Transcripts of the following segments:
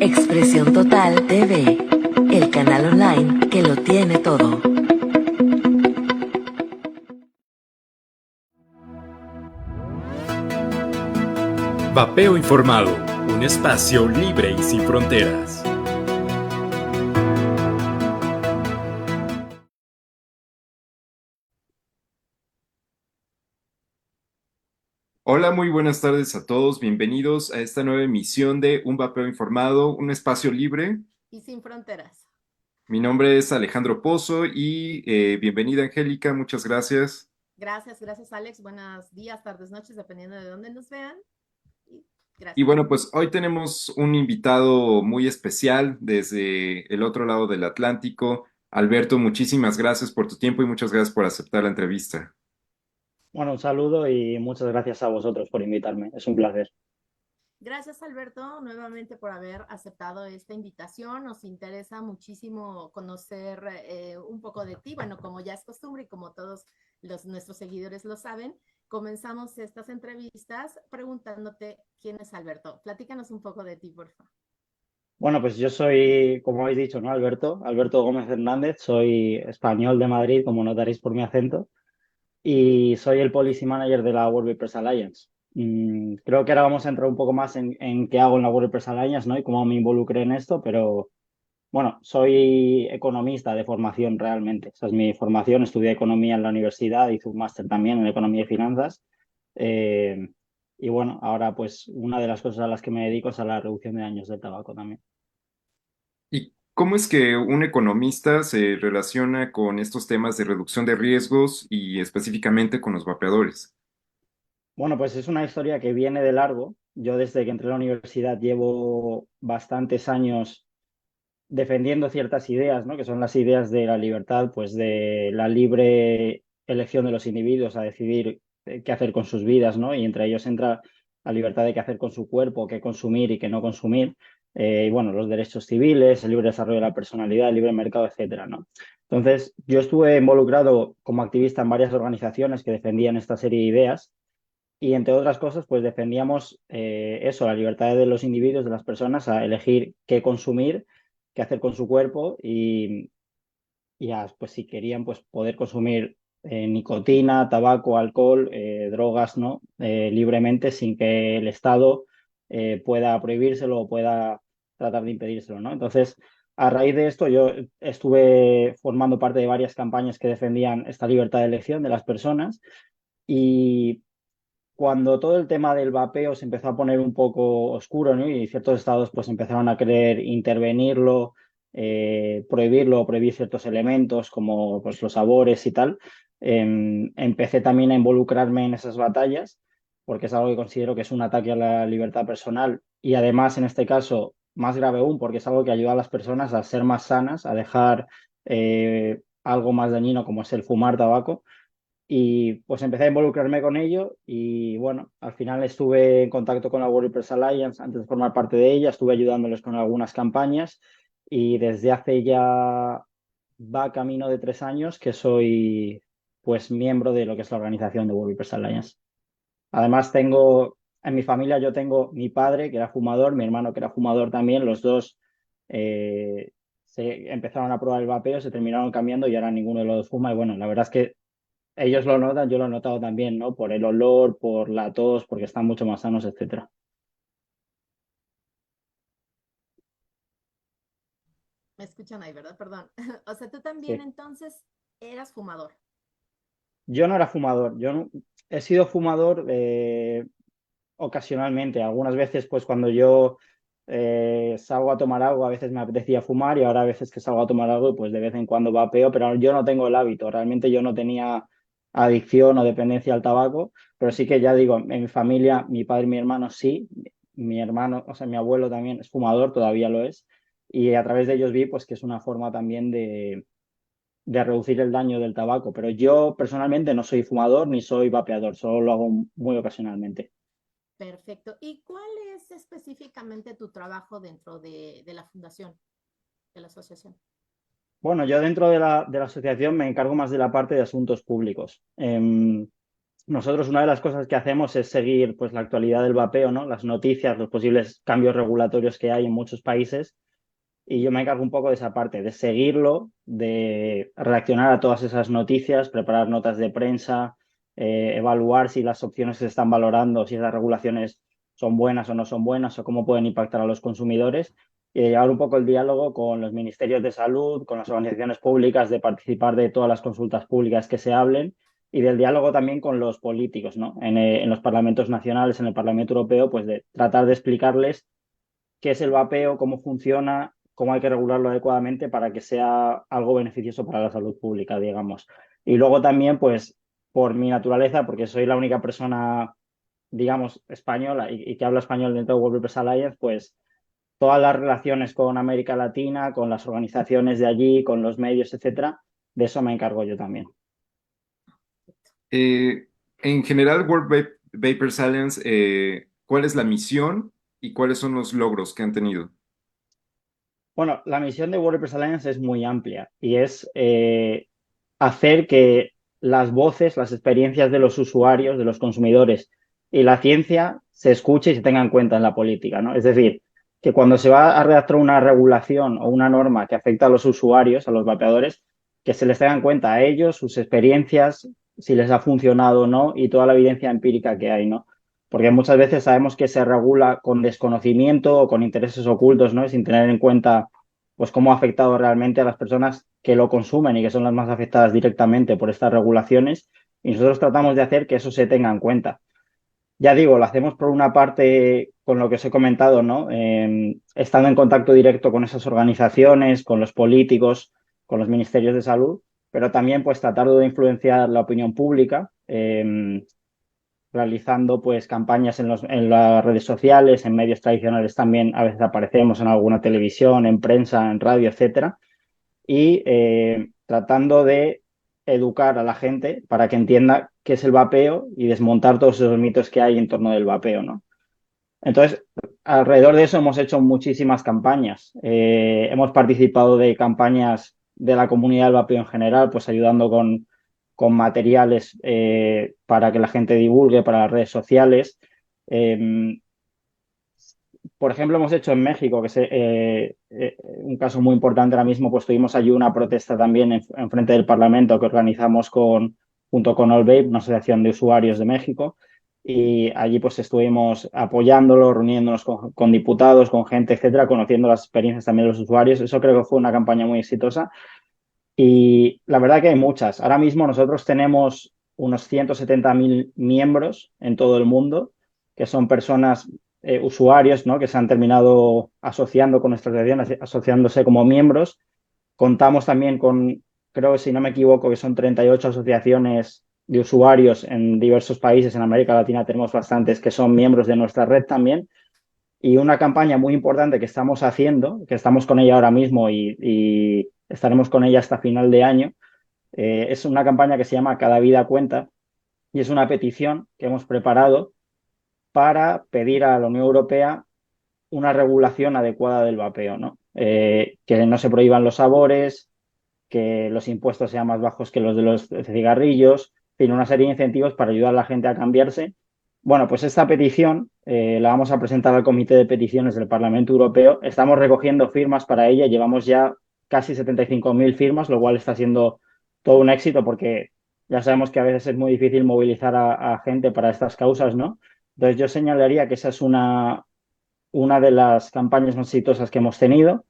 Expresión Total TV, el canal online que lo tiene todo. Vapeo Informado, un espacio libre y sin fronteras. Hola, muy buenas tardes a todos. Bienvenidos a esta nueva emisión de Un Vapeo Informado, un espacio libre. Y sin fronteras. Mi nombre es Alejandro Pozo y bienvenida, Angélica. Muchas gracias. Gracias Alex. Buenos días, tardes, noches, dependiendo de dónde nos vean. Y Y gracias. bueno, pues hoy tenemos un invitado muy especial desde el otro lado del Atlántico. Alberto, muchísimas gracias por tu tiempo y muchas gracias por aceptar la entrevista. Bueno, un saludo y muchas gracias a vosotros por invitarme. Es un placer. Gracias Alberto nuevamente por haber aceptado esta invitación. Nos interesa muchísimo conocer un poco de ti. Bueno, como ya es costumbre y como todos nuestros seguidores lo saben, comenzamos estas entrevistas preguntándote quién es Alberto. Platícanos un poco de ti, por favor. Bueno, pues yo soy, como habéis dicho, ¿no? Alberto Gómez Hernández. Soy español de Madrid, como notaréis por mi acento, y soy el Policy Manager de la World Vapers Alliance. Creo que ahora vamos a entrar un poco más en qué hago en la World Vapers Alliance, ¿no? Y cómo me involucré en esto, pero bueno, soy economista de formación realmente. Esa es mi formación. Estudié economía en la universidad, hice un máster también en economía y finanzas. Eh, y bueno, ahora pues una de las cosas a las que me dedico es a la reducción de daños del tabaco también. ¿Y cómo es que un economista se relaciona con estos temas de reducción de riesgos y específicamente con los vapeadores? Bueno, pues es una historia que viene de largo. Yo desde que entré a la universidad llevo bastantes años defendiendo ciertas ideas, ¿no? Que son las ideas de la libertad, pues de la libre elección de los individuos a decidir qué hacer con sus vidas, ¿no? Y entre ellos entra la libertad de qué hacer con su cuerpo, qué consumir y qué no consumir. Y bueno, los derechos civiles, el libre desarrollo de la personalidad, el libre mercado, etcétera, ¿no? Entonces, yo estuve involucrado como activista en varias organizaciones que defendían esta serie de ideas y entre otras cosas, pues defendíamos eso, la libertad de los individuos, de las personas, a elegir qué consumir, qué hacer con su cuerpo pues si querían, pues poder consumir nicotina, tabaco, alcohol, drogas, ¿no? Libremente sin que el Estado pueda prohibírselo o pueda tratar de impedírselo, ¿no? Entonces, a raíz de esto, yo estuve formando parte de varias campañas que defendían esta libertad de elección de las personas y cuando todo el tema del vapeo se empezó a poner un poco oscuro, ¿no? Y ciertos estados pues empezaron a querer intervenirlo, prohibirlo o prohibir ciertos elementos como pues, los sabores y tal, empecé también a involucrarme en esas batallas porque es algo que considero que es un ataque a la libertad personal y además en este caso más grave aún porque es algo que ayuda a las personas a ser más sanas, a dejar algo más dañino como es el fumar tabaco. Y pues empecé a involucrarme con ello y bueno, al final estuve en contacto con la WordPress Alliance antes de formar parte de ella, estuve ayudándoles con algunas campañas y desde hace ya va camino de 3 años que soy pues miembro de lo que es la organización de WordPress Alliance. Además en mi familia yo tengo mi padre que era fumador, mi hermano que era fumador también, los dos se empezaron a probar el vapeo, se terminaron cambiando y ahora ninguno de los dos fuma y bueno, la verdad es que ellos lo notan, yo lo he notado también, ¿no? Por el olor, por la tos, porque están mucho más sanos, etcétera. Me escuchan ahí, ¿verdad? Perdón. O sea, tú también Sí. entonces eras fumador. Yo no era fumador, he sido fumador ocasionalmente. Algunas veces, pues cuando yo salgo a tomar algo, a veces me apetecía fumar y ahora a veces que salgo a tomar algo, pues de vez en cuando vapeo, pero yo no tengo el hábito. Realmente yo no tenía adicción o dependencia al tabaco, pero sí que ya digo, en mi familia, mi padre y mi hermano sí, mi hermano, o sea, mi abuelo también es fumador, todavía lo es, y a través de ellos vi pues que es una forma también de reducir el daño del tabaco, pero yo personalmente no soy fumador ni soy vapeador, solo lo hago muy ocasionalmente. Perfecto. ¿Y cuál es específicamente tu trabajo dentro de la fundación, de la asociación? Bueno, yo dentro de la asociación me encargo más de la parte de asuntos públicos. nosotros una de las cosas que hacemos es seguir pues, la actualidad del vapeo, ¿no? Las noticias, los posibles cambios regulatorios que hay en muchos países. Y yo me encargo un poco de esa parte, de seguirlo, de reaccionar a todas esas noticias, preparar notas de prensa, evaluar si las opciones que se están valorando, si esas regulaciones son buenas o no son buenas o cómo pueden impactar a los consumidores y de llevar un poco el diálogo con los ministerios de salud, con las organizaciones públicas, de participar de todas las consultas públicas que se hablen y del diálogo también con los políticos, ¿no? En los parlamentos nacionales, en el Parlamento Europeo, pues de tratar de explicarles qué es el vapeo, cómo funciona, cómo hay que regularlo adecuadamente para que sea algo beneficioso para la salud pública, digamos. Y luego también, pues, por mi naturaleza, porque soy la única persona, digamos, española y que habla español dentro de World Vapers Alliance, pues todas las relaciones con América Latina, con las organizaciones de allí, con los medios, etcétera, de eso me encargo yo también. En general, Vapers Alliance, ¿cuál es la misión y cuáles son los logros que han tenido? Bueno, la misión de World Vapers Alliance es muy amplia y es hacer que las voces, las experiencias de los usuarios, de los consumidores y la ciencia se escuche y se tenga en cuenta en la política, ¿no? Es decir, que cuando se va a redactar una regulación o una norma que afecta a los usuarios, a los vapeadores, que se les tenga en cuenta a ellos, sus experiencias, si les ha funcionado o no y toda la evidencia empírica que hay, ¿no? Porque muchas veces sabemos que se regula con desconocimiento o con intereses ocultos, ¿no? Sin tener en cuenta pues cómo ha afectado realmente a las personas que lo consumen y que son las más afectadas directamente por estas regulaciones. Y nosotros tratamos de hacer que eso se tenga en cuenta. Ya digo, lo hacemos por una parte con lo que os he comentado, ¿no? Estando en contacto directo con esas organizaciones, con los políticos, con los ministerios de salud, pero también pues tratando de influenciar la opinión pública, realizando pues campañas en las redes sociales, en medios tradicionales también a veces aparecemos en alguna televisión, en prensa, en radio, etcétera, y tratando de educar a la gente para que entienda qué es el vapeo y desmontar todos esos mitos que hay en torno del vapeo, ¿no? Entonces, alrededor de eso hemos hecho muchísimas campañas. Hemos participado de campañas de la comunidad del vapeo en general, pues ayudando con materiales para que la gente divulgue, para las redes sociales. Por ejemplo, hemos hecho en México, que es un caso muy importante ahora mismo, pues tuvimos allí una protesta también en frente del Parlamento que organizamos junto con All Vape, una asociación de usuarios de México, y allí pues estuvimos apoyándolo, reuniéndonos con diputados, con gente, etcétera, conociendo las experiencias también de los usuarios. Eso creo que fue una campaña muy exitosa. Y la verdad que hay muchas. Ahora mismo nosotros tenemos unos 170.000 miembros en todo el mundo, que son personas, usuarios, ¿no? Que se han terminado asociando con nuestra asociación, asociándose como miembros. Contamos también con, creo que si no me equivoco, que son 38 asociaciones de usuarios en diversos países. En América Latina tenemos bastantes que son miembros de nuestra red también. Y una campaña muy importante que estamos haciendo, que estamos con ella ahora mismo y estaremos con ella hasta final de año, es una campaña que se llama Cada vida cuenta y es una petición que hemos preparado para pedir a la Unión Europea una regulación adecuada del vapeo, ¿no? Que no se prohíban los sabores, que los impuestos sean más bajos que los de los cigarrillos, en fin, una serie de incentivos para ayudar a la gente a cambiarse. Bueno, pues esta petición la vamos a presentar al Comité de Peticiones del Parlamento Europeo. Estamos recogiendo firmas para ella. Llevamos ya casi 75.000 firmas, lo cual está siendo todo un éxito porque ya sabemos que a veces es muy difícil movilizar a gente para estas causas, ¿no? Entonces yo señalaría que esa es una de las campañas más exitosas que hemos tenido.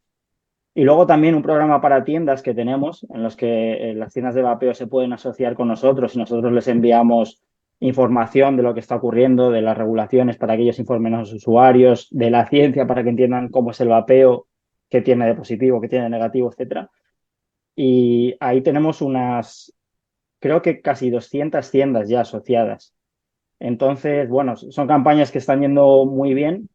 Y luego también un programa para tiendas que tenemos, en los que las tiendas de vapeo se pueden asociar con nosotros y nosotros les enviamos información de lo que está ocurriendo, de las regulaciones para que ellos informen a los usuarios, de la ciencia para que entiendan cómo es el vapeo, qué tiene de positivo, qué tiene de negativo, etcétera. Y ahí tenemos creo que casi 200 tiendas ya asociadas. Entonces, bueno, son campañas que están yendo muy bien.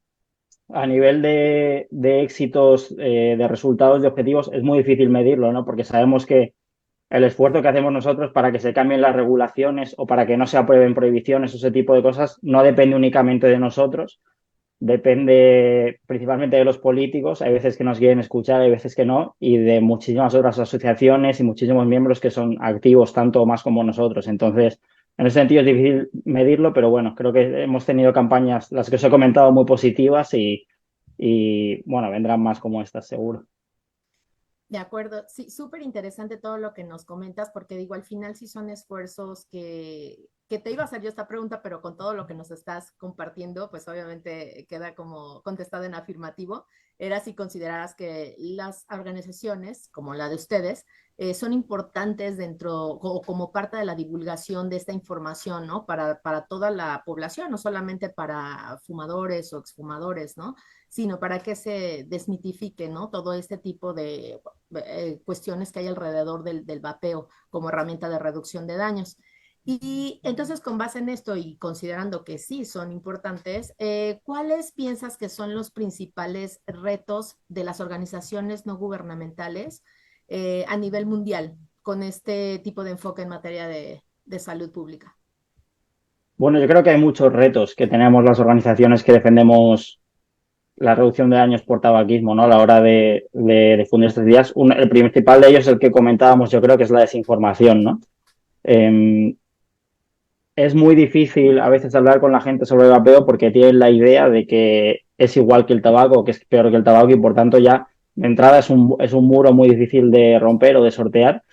A nivel de éxitos, de resultados, de objetivos, es muy difícil medirlo, ¿no? Porque sabemos que el esfuerzo que hacemos nosotros para que se cambien las regulaciones o para que no se aprueben prohibiciones o ese tipo de cosas no depende únicamente de nosotros, depende principalmente de los políticos. Hay veces que nos quieren escuchar, hay veces que no, y de muchísimas otras asociaciones y muchísimos miembros que son activos tanto o más como nosotros. Entonces, En ese sentido es difícil medirlo, pero bueno, creo que hemos tenido campañas, las que os he comentado, muy positivas y bueno, vendrán más como estas, seguro. De acuerdo, sí, súper interesante todo lo que nos comentas, porque digo, al final sí son esfuerzos que te iba a hacer yo esta pregunta, pero con todo lo que nos estás compartiendo, pues obviamente queda como contestado en afirmativo. Era si consideraras que las organizaciones, como la de ustedes, son importantes dentro o como parte de la divulgación de esta información, ¿no? Para toda la población, no solamente para fumadores o exfumadores, ¿no? Sino para que se desmitifique, ¿no? Todo este tipo de cuestiones que hay alrededor del vapeo como herramienta de reducción de daños. Y entonces, con base en esto y considerando que sí son importantes, ¿cuáles piensas que son los principales retos de las organizaciones no gubernamentales a nivel mundial con este tipo de enfoque en materia de salud pública? Bueno, yo creo que hay muchos retos que tenemos las organizaciones que defendemos la reducción de daños por tabaquismo, ¿no? A la hora de difundir estos días. El principal de ellos es el que comentábamos, yo creo que es la desinformación, ¿no? Eh, es muy difícil a veces hablar con la gente sobre el vapeo porque tienen la idea de que es igual que el tabaco, que es peor que el tabaco y por tanto ya de entrada es un muro muy difícil de romper o de sortear.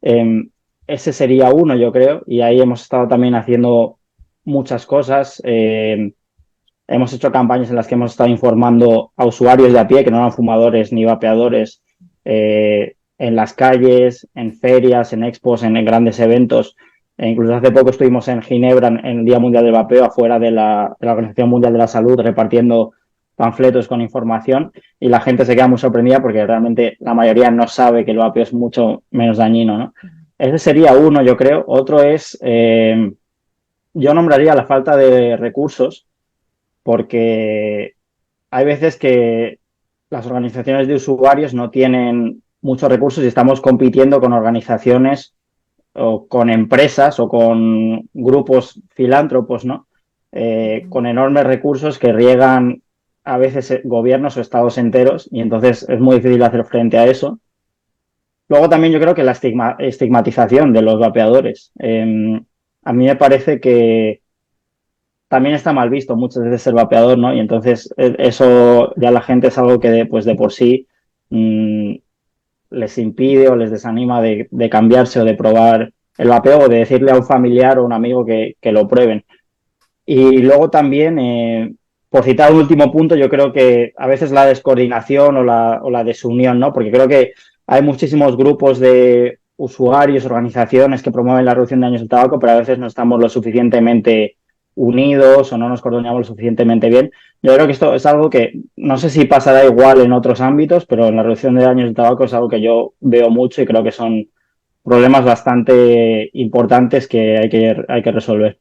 Eh, ese sería uno, yo creo, y ahí hemos estado también haciendo muchas cosas. Hemos hecho campañas en las que hemos estado informando a usuarios de a pie, que no eran fumadores ni vapeadores, en las calles, en ferias, en expos, en grandes eventos. E incluso hace poco estuvimos en Ginebra en el Día Mundial del Vapeo, afuera de la Organización Mundial de la Salud, repartiendo panfletos con información y la gente se queda muy sorprendida porque realmente la mayoría no sabe que el vapeo es mucho menos dañino, ¿no? Ese sería uno, yo creo. Otro es, yo nombraría la falta de recursos porque hay veces que las organizaciones de usuarios no tienen muchos recursos y estamos compitiendo con organizaciones o con empresas o con grupos filántropos, ¿no? Con enormes recursos que riegan a veces gobiernos o estados enteros y entonces es muy difícil hacer frente a eso. Luego también yo creo que la estigmatización de los vapeadores. A mí me parece que también está mal visto muchas veces ser vapeador, ¿no? Y entonces eso ya la gente es algo que pues de por sí mmm, les impide o les desanima de cambiarse o de probar el vapeo o de decirle a un familiar o un amigo que lo prueben. Y luego también, por citar un último punto, yo creo que a veces la descoordinación o la desunión, ¿no? Porque creo que hay muchísimos grupos de usuarios, organizaciones que promueven la reducción de daños del tabaco, pero a veces no estamos lo suficientemente unidos o no nos coordinamos lo suficientemente bien. Yo creo que esto es algo que no sé si pasará igual en otros ámbitos, pero en la reducción de daños del tabaco es algo que yo veo mucho y creo que son problemas bastante importantes que hay que resolver.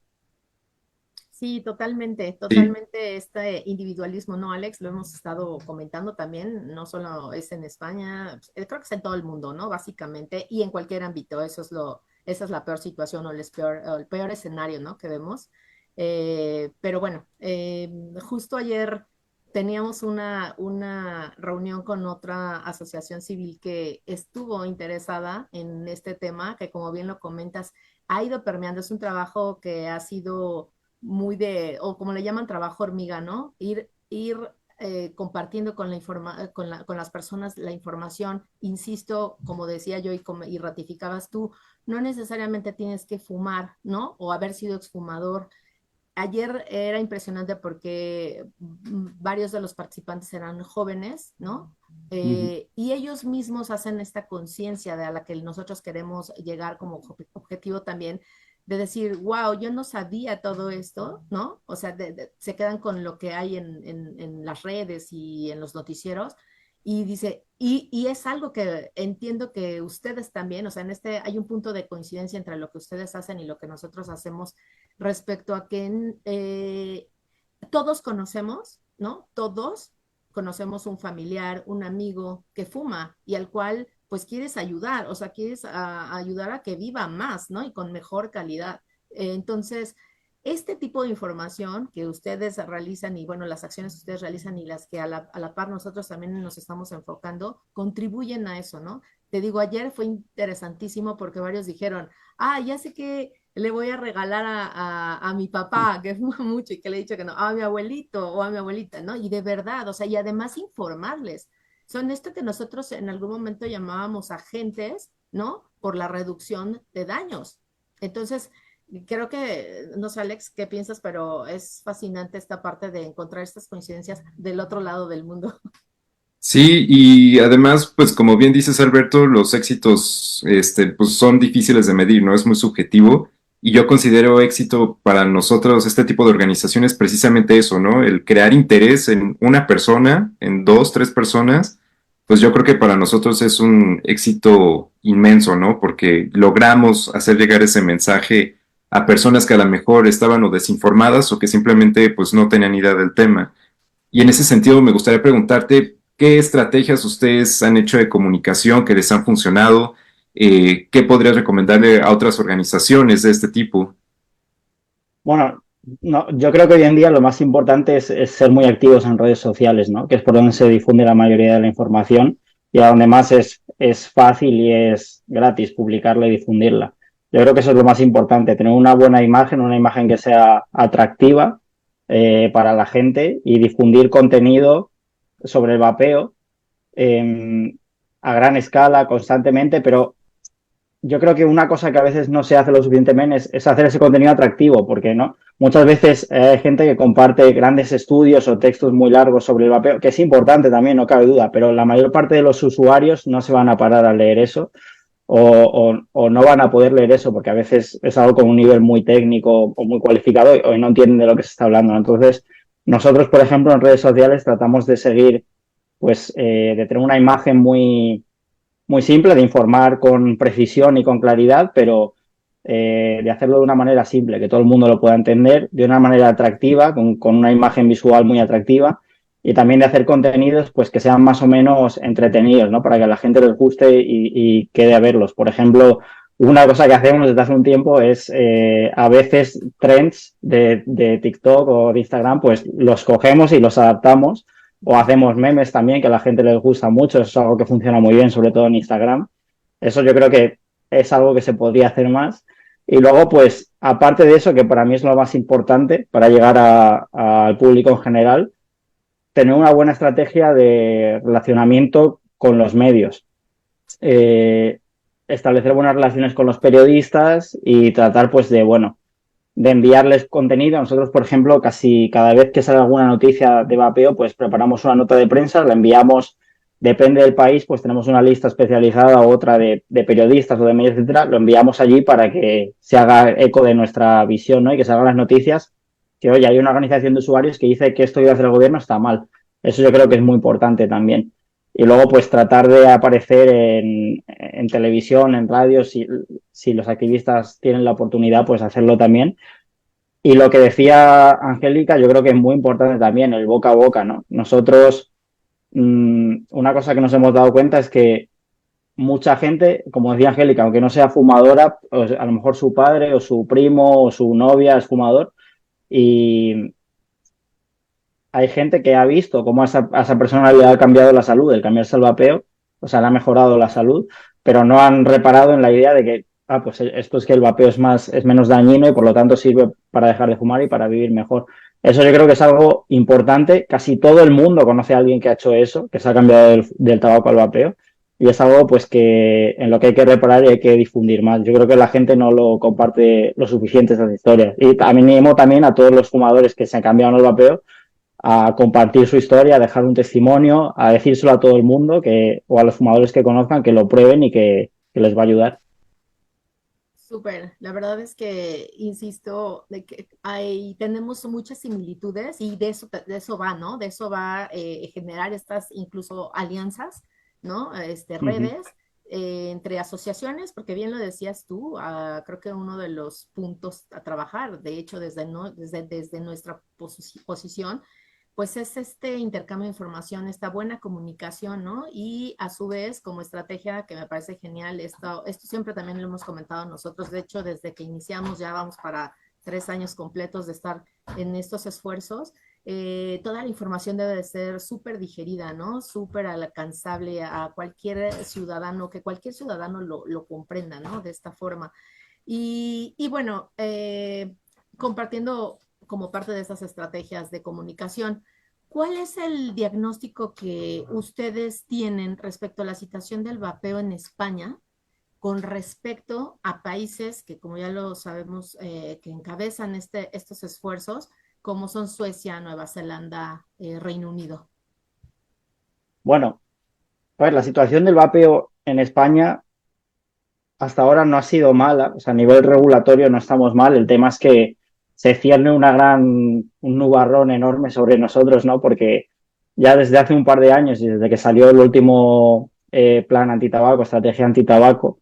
Sí, totalmente, Sí, totalmente este individualismo, ¿no, Alex? Lo hemos estado comentando también, no solo es en España, creo que es en todo el mundo, ¿no? Básicamente, y en cualquier ámbito, esa es la peor situación o el peor escenario, ¿no? Que vemos. Pero bueno, justo ayer teníamos una reunión con otra asociación civil que estuvo interesada en este tema, que como bien lo comentas, ha ido permeando, es un trabajo que ha sido muy o como le llaman, trabajo hormiga, ¿no? Ir compartiendo con, con las personas la información, insisto, como decía yo y ratificabas tú, no necesariamente tienes que fumar, ¿no? O haber sido exfumador. Ayer era impresionante porque varios de los participantes eran jóvenes, ¿no? ujú, Y ellos mismos hacen esta conciencia de a la que nosotros queremos llegar como objetivo también, de decir, wow, yo no sabía todo esto, ¿no? O sea, se quedan con lo que hay en las redes y en los noticieros. Y dice, y es algo que entiendo que ustedes también, o sea, en este hay un punto de coincidencia entre lo que ustedes hacen y lo que nosotros hacemos respecto a que todos conocemos, ¿no? Todos conocemos un familiar, un amigo que fuma y al cual pues quieres ayudar, o sea, quieres ayudar a que viva más, ¿no? Y con mejor calidad. Entonces, este tipo de información que ustedes realizan y bueno, las acciones que ustedes realizan y las que a la par nosotros también nos estamos enfocando, contribuyen a eso, ¿no? Te digo, ayer fue interesantísimo porque varios dijeron, ah, ya sé que le voy a regalar a mi papá, que fuma mucho y que le he dicho que no, a mi abuelito o a mi abuelita, ¿no? Y de verdad, o sea, y además informarles. Son esto que nosotros en algún momento llamábamos agentes, ¿no? Por la reducción de daños. Entonces, creo que, no sé, Alex, qué piensas, pero es fascinante esta parte de encontrar estas coincidencias del otro lado del mundo. Sí, y además, pues como bien dices, Alberto, los éxitos, pues son difíciles de medir, ¿no? Es muy subjetivo. Y yo considero éxito para nosotros, este tipo de organizaciones, precisamente eso, ¿no? El crear interés en una persona, en dos, tres personas, pues yo creo que para nosotros es un éxito inmenso, ¿no? Porque logramos hacer llegar ese mensaje a personas que a lo mejor estaban o desinformadas o que simplemente pues no tenían idea del tema. Y en ese sentido me gustaría preguntarte qué estrategias ustedes han hecho de comunicación que les han funcionado, qué podrías recomendarle a otras organizaciones de este tipo. Bueno, no, yo creo que hoy en día lo más importante es ser muy activos en redes sociales, ¿no? Que es por donde se difunde la mayoría de la información y a donde más es fácil y es gratis publicarla y difundirla. Yo creo que eso es lo más importante, tener una imagen que sea atractiva para la gente y difundir contenido sobre el vapeo a gran escala, constantemente, pero yo creo que una cosa que a veces no se hace lo suficientemente es hacer ese contenido atractivo, porque no muchas veces hay gente que comparte grandes estudios o textos muy largos sobre el vapeo, que es importante también, no cabe duda, pero la mayor parte de los usuarios no se van a parar a leer eso o no van a poder leer eso porque a veces es algo con un nivel muy técnico o muy cualificado y no entienden de lo que se está hablando, ¿no? Entonces, nosotros, por ejemplo, en redes sociales tratamos de seguir, pues, de tener una imagen muy simple, de informar con precisión y con claridad, pero de hacerlo de una manera simple, que todo el mundo lo pueda entender, de una manera atractiva, con una imagen visual muy atractiva, y también de hacer contenidos pues que sean más o menos entretenidos, ¿no? Para que a la gente les guste y quede a verlos. Por ejemplo, una cosa que hacemos desde hace un tiempo es a veces trends de TikTok o de Instagram, pues los cogemos y los adaptamos o hacemos memes también, que a la gente les gusta mucho, eso es algo que funciona muy bien, sobre todo en Instagram. Eso yo creo que es algo que se podría hacer más. Y luego, pues, aparte de eso, que para mí es lo más importante para llegar al público en general, tener una buena estrategia de relacionamiento con los medios. Eh, Establecer buenas relaciones con los periodistas y tratar, pues, de enviarles contenido. Nosotros, por ejemplo, casi cada vez que sale alguna noticia de vapeo, pues preparamos una nota de prensa, la enviamos, depende del país, pues tenemos una lista especializada o otra de periodistas o de medios, etcétera, lo enviamos allí para que se haga eco de nuestra visión, ¿no? Y que se hagan las noticias que, oye, hay una organización de usuarios que dice que esto que hace el gobierno está mal. Eso yo creo que es muy importante también. Y luego, pues, tratar de aparecer en televisión, en radio, si los activistas tienen la oportunidad, pues hacerlo también. Y lo que decía Angélica, yo creo que es muy importante también, el boca a boca, ¿no? Nosotros, una cosa que nos hemos dado cuenta es que mucha gente, como decía Angélica, aunque no sea fumadora, pues a lo mejor su padre o su primo o su novia es fumador y hay gente que ha visto cómo a esa persona le ha cambiado la salud, el cambiarse al vapeo, o sea, le ha mejorado la salud, pero no han reparado en la idea de que, pues esto es que el vapeo es menos dañino y por lo tanto sirve para dejar de fumar y para vivir mejor. Eso yo creo que es algo importante. Casi todo el mundo conoce a alguien que ha hecho eso, que se ha cambiado del tabaco al vapeo. Y es algo pues que en lo que hay que reparar y hay que difundir más. Yo creo que la gente no lo comparte lo suficiente esas historias. Y animo también a todos los fumadores que se han cambiado al vapeo a compartir su historia, a dejar un testimonio, a decírselo a todo el mundo o a los fumadores que conozcan que lo prueben y que les va a ayudar. Súper, la verdad es que, insisto, de que tenemos muchas similitudes y de eso va, ¿no? De eso va generar estas incluso alianzas, ¿no? Redes entre asociaciones, porque bien lo decías tú, creo que uno de los puntos a trabajar, de hecho, desde nuestra posición, pues es este intercambio de información, esta buena comunicación, ¿no? Y a su vez, como estrategia, que me parece genial, esto siempre también lo hemos comentado nosotros, de hecho, desde que iniciamos ya vamos para 3 años completos de estar en estos esfuerzos, toda la información debe de ser súper digerida, ¿no? Súper alcanzable a cualquier ciudadano, que cualquier ciudadano lo comprenda, ¿no? De esta forma. Y bueno, compartiendo como parte de esas estrategias de comunicación, ¿cuál es el diagnóstico que ustedes tienen respecto a la situación del vapeo en España con respecto a países que, como ya lo sabemos, que encabezan estos esfuerzos, como son Suecia, Nueva Zelanda, Reino Unido? Bueno, a ver, la situación del vapeo en España hasta ahora no ha sido mala, o sea, a nivel regulatorio no estamos mal, el tema es que se cierne un nubarrón enorme sobre nosotros, ¿no? Porque ya desde hace un par de años y desde que salió el último plan antitabaco, estrategia antitabaco,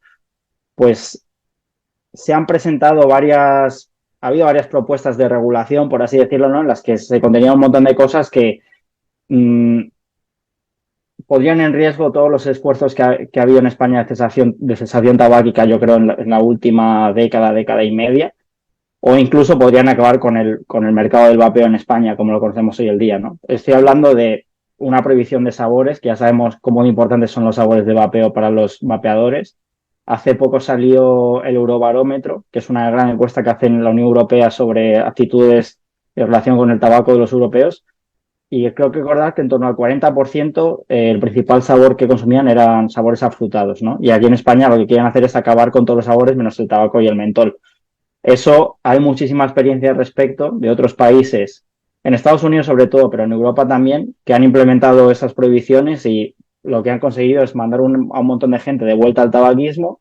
pues se han presentado ha habido varias propuestas de regulación, por así decirlo, ¿no? En las que se contenía un montón de cosas que podrían en riesgo todos los esfuerzos que ha habido en España de cesación tabáquica, yo creo, en la última década y media, o incluso podrían acabar con el mercado del vapeo en España, como lo conocemos hoy el día, ¿no? Estoy hablando de una prohibición de sabores, que ya sabemos cómo importantes son los sabores de vapeo para los vapeadores. Hace poco salió el Eurobarómetro, que es una gran encuesta que hacen en la Unión Europea sobre actitudes en relación con el tabaco de los europeos. Y creo que recordar que en torno al 40% el principal sabor que consumían eran sabores afrutados, ¿no? Y aquí en España lo que quieren hacer es acabar con todos los sabores menos el tabaco y el mentol. Eso hay muchísima experiencia al respecto de otros países, en Estados Unidos sobre todo, pero en Europa también, que han implementado esas prohibiciones y lo que han conseguido es mandar a un montón de gente de vuelta al tabaquismo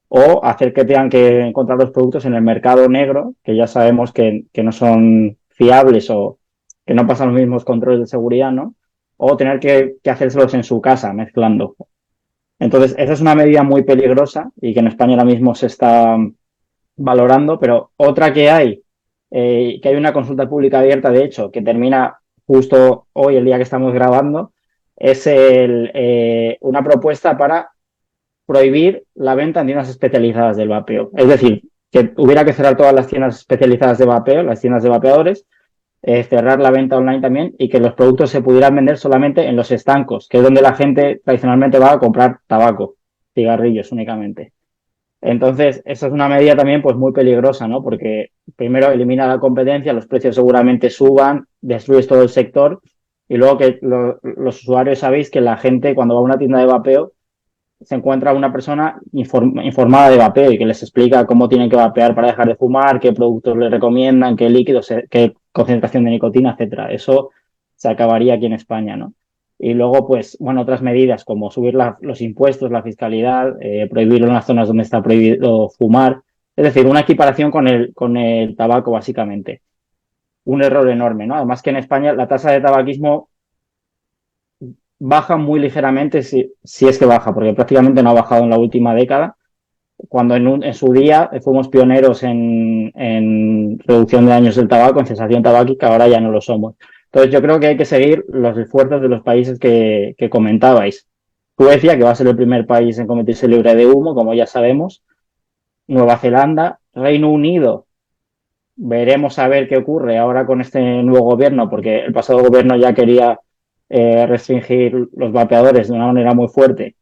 o hacer que tengan que encontrar los productos en el mercado negro, que ya sabemos que no son fiables o que no pasan los mismos controles de seguridad, ¿no? O tener que hacérselos en su casa, mezclando. Entonces, esa es una medida muy peligrosa y que en España ahora mismo se está valorando, pero otra que hay una consulta pública abierta, de hecho, que termina justo hoy, el día que estamos grabando, es una propuesta para prohibir la venta en tiendas especializadas del vapeo. Es decir, que hubiera que cerrar todas las tiendas especializadas de vapeo, las tiendas de vapeadores, cerrar la venta online también y que los productos se pudieran vender solamente en los estancos, que es donde la gente tradicionalmente va a comprar tabaco, cigarrillos únicamente. Entonces, esa es una medida también pues muy peligrosa, ¿no? Porque primero elimina la competencia, los precios seguramente suban, destruyes todo el sector y luego que los usuarios sabéis que la gente cuando va a una tienda de vapeo se encuentra una persona informada de vapeo y que les explica cómo tienen que vapear para dejar de fumar, qué productos les recomiendan, qué líquidos, qué concentración de nicotina, etcétera. Eso se acabaría aquí en España, ¿no? Y luego, pues, bueno, otras medidas como subir los impuestos, la fiscalidad, prohibirlo en las zonas donde está prohibido fumar. Es decir, una equiparación con el tabaco, básicamente. Un error enorme, ¿no? Además que en España la tasa de tabaquismo baja muy ligeramente, si es que baja, porque prácticamente no ha bajado en la última década, cuando en su día fuimos pioneros en reducción de daños del tabaco, en cesación tabáquica, ahora ya no lo somos. Entonces yo creo que hay que seguir los esfuerzos de los países que comentabais. Suecia, que va a ser el primer país en convertirse libre de humo, como ya sabemos. Nueva Zelanda, Reino Unido. Veremos a ver qué ocurre ahora con este nuevo gobierno, porque el pasado gobierno ya quería restringir los vapeadores de una manera muy fuerte,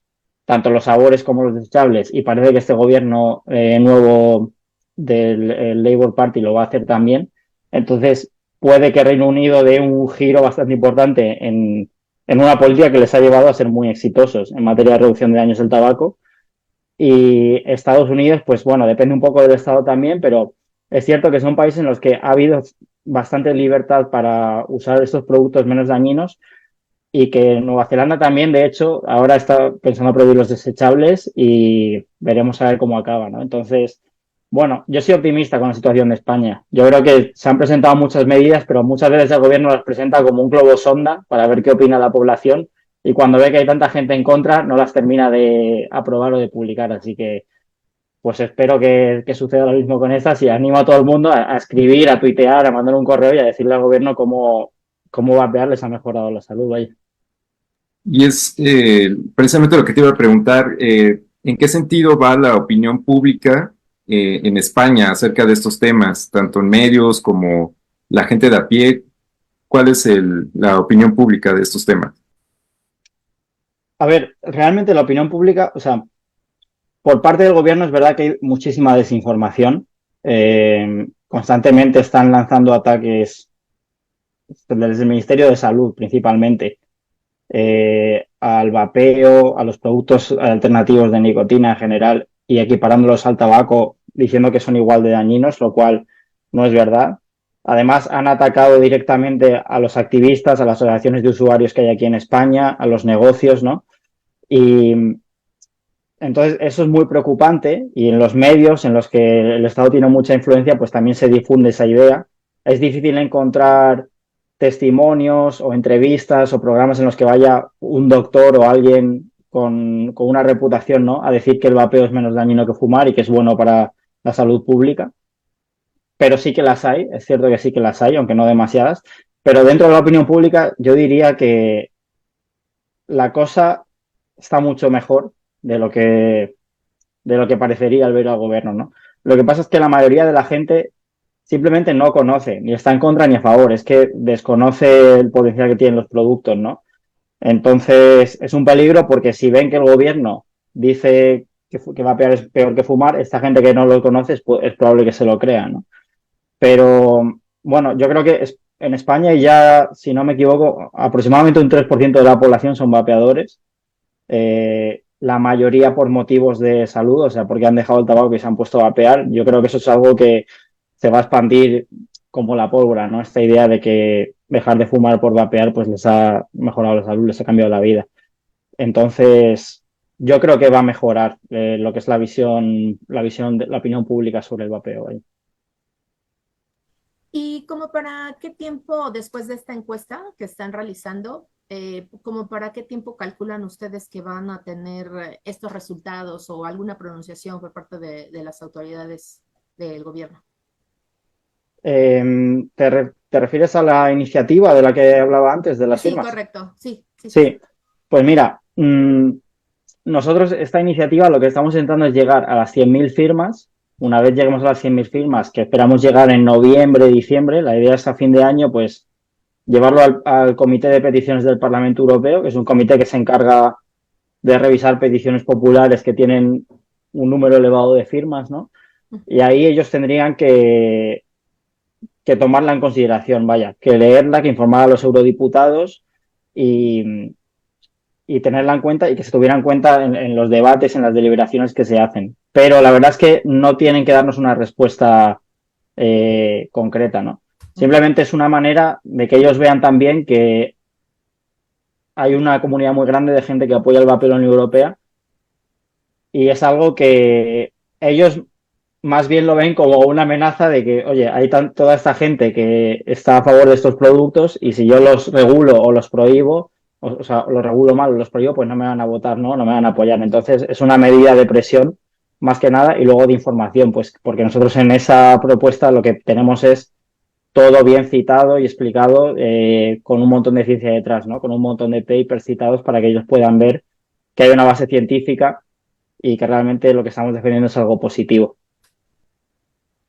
tanto los sabores como los desechables, y parece que este gobierno nuevo del Labour Party lo va a hacer también. Entonces, puede que Reino Unido dé un giro bastante importante en una política que les ha llevado a ser muy exitosos en materia de reducción de daños del tabaco. Y Estados Unidos, pues bueno, depende un poco del estado también, pero es cierto que son países en los que ha habido bastante libertad para usar estos productos menos dañinos y que Nueva Zelanda también, de hecho, ahora está pensando prohibir los desechables y veremos a ver cómo acaba, ¿no? Entonces, bueno, yo soy optimista con la situación de España. Yo creo que se han presentado muchas medidas, pero muchas veces el gobierno las presenta como un globo sonda para ver qué opina la población y cuando ve que hay tanta gente en contra no las termina de aprobar o de publicar. Así que pues espero que suceda lo mismo con estas y animo a todo el mundo a escribir, a tuitear, a mandar un correo y a decirle al gobierno cómo vapear les ha mejorado la salud. Vaya. Y es precisamente lo que te iba a preguntar, ¿en qué sentido va la opinión pública en España acerca de estos temas, tanto en medios como la gente de a pie? ¿Cuál es la opinión pública de estos temas? A ver, realmente la opinión pública, o sea, por parte del gobierno es verdad que hay muchísima desinformación. Constantemente están lanzando ataques desde el Ministerio de Salud principalmente al vapeo, a los productos alternativos de nicotina en general y equiparándolos al tabaco diciendo que son igual de dañinos, lo cual no es verdad. Además, han atacado directamente a los activistas, a las asociaciones de usuarios que hay aquí en España, a los negocios, ¿no? Y entonces eso es muy preocupante y en los medios en los que el Estado tiene mucha influencia, pues también se difunde esa idea. Es difícil encontrar testimonios o entrevistas o programas en los que vaya un doctor o alguien con una reputación, ¿no?, a decir que el vapeo es menos dañino que fumar y que es bueno para la salud pública. Pero sí que las hay, es cierto que sí que las hay, aunque no demasiadas. Pero dentro de la opinión pública yo diría que la cosa está mucho mejor de lo que parecería al ver al gobierno, ¿no? Lo que pasa es que la mayoría de la gente simplemente no conoce, ni está en contra ni a favor, es que desconoce el potencial que tienen los productos, ¿no? Entonces es un peligro porque si ven que el gobierno dice que vapear es peor que fumar, esta gente que no lo conoce es probable que se lo crea, ¿no? Pero bueno, yo creo que en España ya, si no me equivoco, aproximadamente un 3% de la población son vapeadores. La mayoría por motivos de salud, o sea, porque han dejado el tabaco y se han puesto a vapear. Yo creo que eso es algo que se va a expandir como la pólvora, ¿no? Esta idea de que dejar de fumar por vapear pues les ha mejorado la salud, les ha cambiado la vida. Entonces, yo creo que va a mejorar lo que es la visión de la opinión pública sobre el vapeo. ¿Y como para qué tiempo después de esta encuesta que están realizando, como para qué tiempo calculan ustedes que van a tener estos resultados o alguna pronunciación por parte de las autoridades del gobierno? ¿Te refieres a la iniciativa de la que hablaba antes, de las firmas? Sí, correcto, sí. Sí, pues mira, nosotros esta iniciativa lo que estamos intentando es llegar a las 100.000 firmas. Una vez lleguemos a las 100.000 firmas, que esperamos llegar en noviembre, diciembre, la idea es a fin de año, pues llevarlo al Comité de Peticiones del Parlamento Europeo, que es un comité que se encarga de revisar peticiones populares que tienen un número elevado de firmas, ¿no? Y ahí ellos tendrían que tomarla en consideración, vaya, que leerla, que informar a los eurodiputados y tenerla en cuenta y que se tuviera en cuenta en los debates, en las deliberaciones que se hacen. Pero la verdad es que no tienen que darnos una respuesta concreta, ¿no? Simplemente es una manera de que ellos vean también que hay una comunidad muy grande de gente que apoya el vapeo en la Unión Europea y es algo que ellos más bien lo ven como una amenaza de que, oye, hay toda esta gente que está a favor de estos productos y si yo los regulo o los prohíbo, o sea, los regulo mal o los prohíbo, pues no me van a votar, ¿no? No me van a apoyar. Entonces es una medida de presión más que nada y luego de información, pues porque nosotros en esa propuesta lo que tenemos es todo bien citado y explicado con un montón de ciencia detrás, ¿no? Con un montón de papers citados para que ellos puedan ver que hay una base científica y que realmente lo que estamos defendiendo es algo positivo.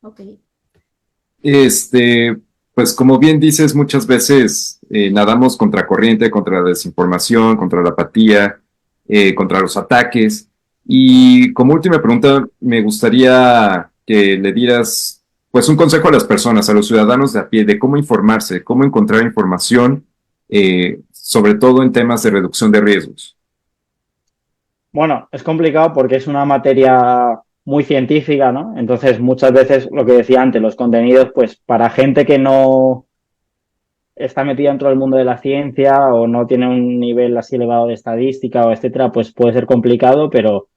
Ok. Pues como bien dices, muchas veces nadamos contra corriente, contra la desinformación, contra la apatía, contra los ataques. Y como última pregunta, me gustaría que le dieras pues un consejo a las personas, a los ciudadanos de a pie, de cómo informarse, cómo encontrar información, sobre todo en temas de reducción de riesgos. Bueno, es complicado porque es una materia muy científica, ¿no? Entonces, muchas veces, lo que decía antes, los contenidos, pues para gente que no está metida dentro del mundo de la ciencia o no tiene un nivel así elevado de estadística o etcétera, pues puede ser complicado, pero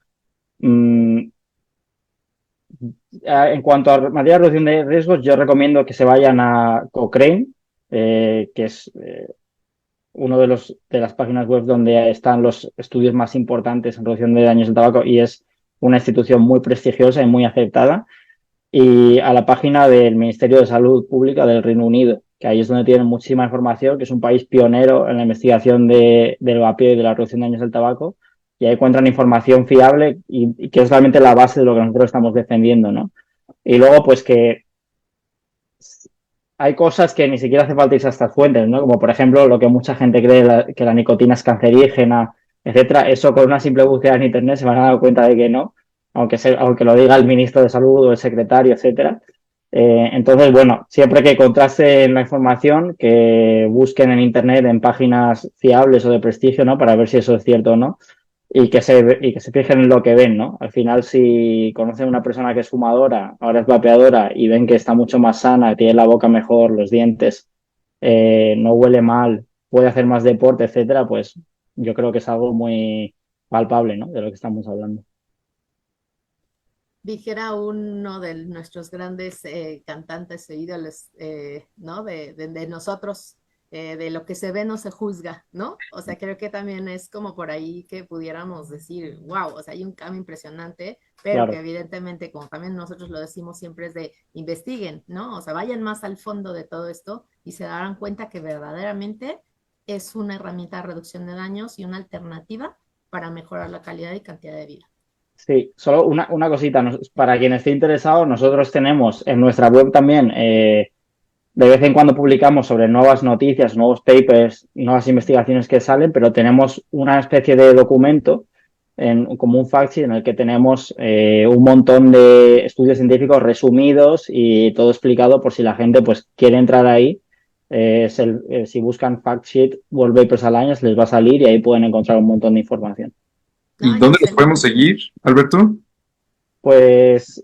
en cuanto a materia de reducción de riesgos, yo recomiendo que se vayan a Cochrane, que es uno de las páginas web donde están los estudios más importantes en reducción de daños del tabaco y es una institución muy prestigiosa y muy aceptada, y a la página del Ministerio de Salud Pública del Reino Unido, que ahí es donde tienen muchísima información, que es un país pionero en la investigación del vapeo y de la reducción de daños del tabaco, y ahí encuentran información fiable y que es realmente la base de lo que nosotros estamos defendiendo, ¿no? Y luego, pues que hay cosas que ni siquiera hace falta irse a estas fuentes, ¿no? Como por ejemplo lo que mucha gente cree que la nicotina es cancerígena, etcétera. Eso con una simple búsqueda en internet se van a dar cuenta de que no. aunque lo diga el ministro de Salud o el secretario, etcétera. Entonces, bueno, siempre que contrasten la información, que busquen en Internet en páginas fiables o de prestigio, ¿no? Para ver si eso es cierto o no. Y que se fijen en lo que ven, ¿no? Al final, si conocen a una persona que es fumadora, ahora es vapeadora, y ven que está mucho más sana, tiene la boca mejor, los dientes, no huele mal, puede hacer más deporte, etcétera, pues yo creo que es algo muy palpable, ¿no? De lo que estamos hablando. Dijera uno de nuestros grandes cantantes e ídolos, ¿no? De nosotros, de lo que se ve no se juzga, ¿no? O sea, creo que también es como por ahí que pudiéramos decir, wow, o sea, hay un cambio impresionante, pero Claro. que evidentemente, como también nosotros lo decimos siempre, es de investiguen, ¿no? O sea, vayan más al fondo de todo esto y se darán cuenta que verdaderamente es una herramienta de reducción de daños y una alternativa para mejorar la calidad y cantidad de vida. Sí, solo una cosita, para quien esté interesado, nosotros tenemos en nuestra web también, de vez en cuando publicamos sobre nuevas noticias, nuevos papers, nuevas investigaciones que salen, pero tenemos una especie de documento como un fact sheet en el que tenemos un montón de estudios científicos resumidos y todo explicado por si la gente pues quiere entrar ahí. Si buscan fact sheet World Vapers Alliance les va a salir y ahí pueden encontrar un montón de información. ¿Y Ay, dónde los excelente. podemos seguir, Alberto? Pues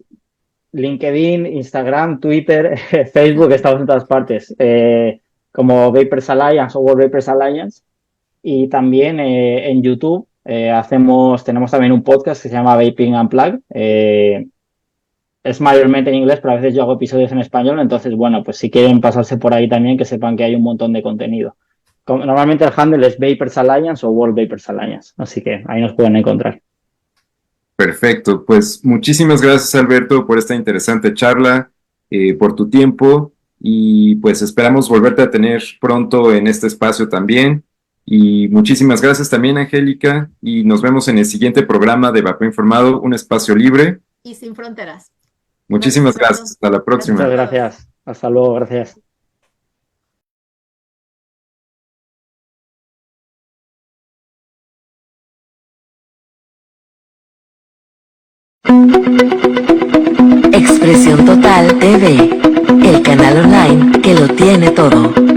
LinkedIn, Instagram, Twitter, Facebook, estamos en todas partes, como Vapers Alliance o World Vapers Alliance. Y también en YouTube tenemos también un podcast que se llama Vaping Unplugged. Es mayormente en inglés, pero a veces yo hago episodios en español. Entonces, bueno, pues si quieren pasarse por ahí también, que sepan que hay un montón de contenido. Normalmente el handle es Vapers Alliance o World Vapers Alliance. Así que ahí nos pueden encontrar. Perfecto, pues muchísimas gracias, Alberto, por esta interesante charla, por tu tiempo, y pues esperamos volverte a tener pronto en este espacio también. Y muchísimas gracias también, Angélica, y nos vemos en el siguiente programa de Vapeo Informado, un espacio libre. Y sin fronteras. Muchísimas Alberto. gracias, hasta la próxima. Muchas gracias. Hasta luego, gracias. Expresión Total TV, el canal online que lo tiene todo.